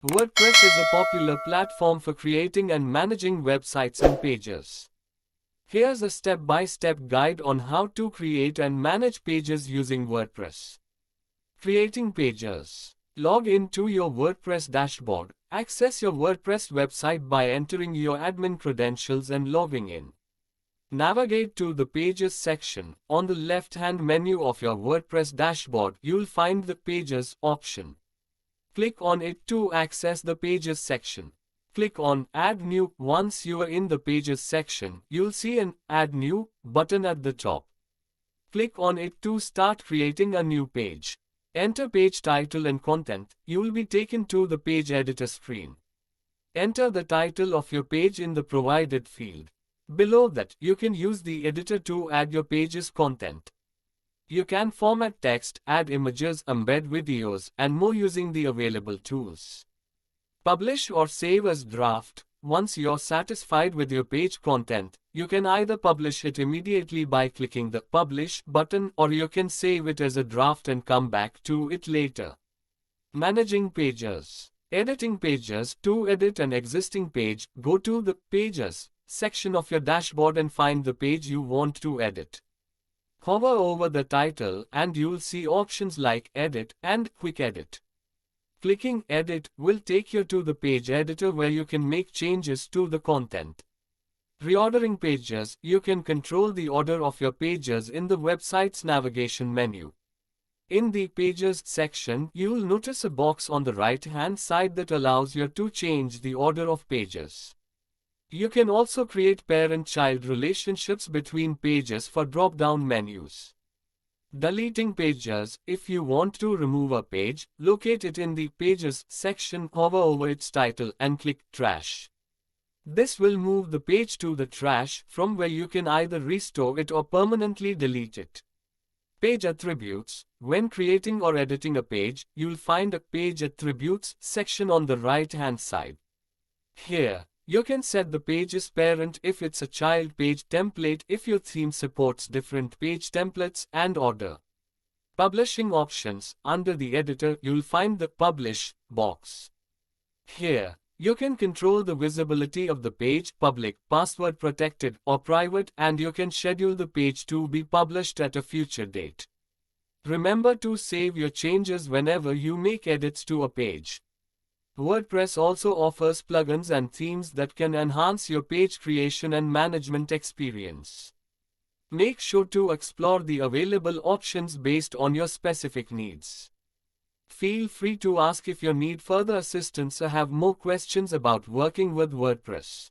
WordPress is a popular platform for creating and managing websites and pages. Here's a step-by-step guide on how to create and manage pages using WordPress. Creating pages. Log into your WordPress dashboard. Access your WordPress website by entering your admin credentials and logging in. Navigate to the Pages section. On the left-hand menu of your WordPress dashboard, you'll find the Pages option. Click on it to access the Pages section. Click on Add New. Once you are in the Pages section, you'll see an Add New button at the top. Click on it to start creating a new page. Enter page title and content. You will be taken to the page editor screen. Enter the title of your page in the provided field. Below that, you can use the editor to add your page's content. You can format text, add images, embed videos, and more using the available tools. Publish or save as draft. Once you're satisfied with your page content, you can either publish it immediately by clicking the Publish button, or you can save it as a draft and come back to it later. Managing pages. Editing pages. To edit an existing page, go to the Pages section of your dashboard and find the page you want to edit. Hover over the title and you'll see options like Edit and Quick Edit. Clicking Edit will take you to the page editor where you can make changes to the content. Reordering pages. You can control the order of your pages in the website's navigation menu. In the Pages section, you'll notice a box on the right-hand side that allows you to change the order of pages. You can also create parent-child relationships between pages for drop-down menus. Deleting pages. If you want to remove a page, locate it in the Pages section, hover over its title and click Trash. This will move the page to the trash, from where you can either restore it or permanently delete it. Page attributes. When creating or editing a page, you'll find a Page Attributes section on the right-hand side. Here, you can set the page's parent if it's a child page, template if your theme supports different page templates, and order. Publishing options. Under the editor, you'll find the Publish box. Here, you can control the visibility of the page, public, password protected, or private, and you can schedule the page to be published at a future date. Remember to save your changes whenever you make edits to a page. WordPress also offers plugins and themes that can enhance your page creation and management experience. Make sure to explore the available options based on your specific needs. Feel free to ask if you need further assistance or have more questions about working with WordPress.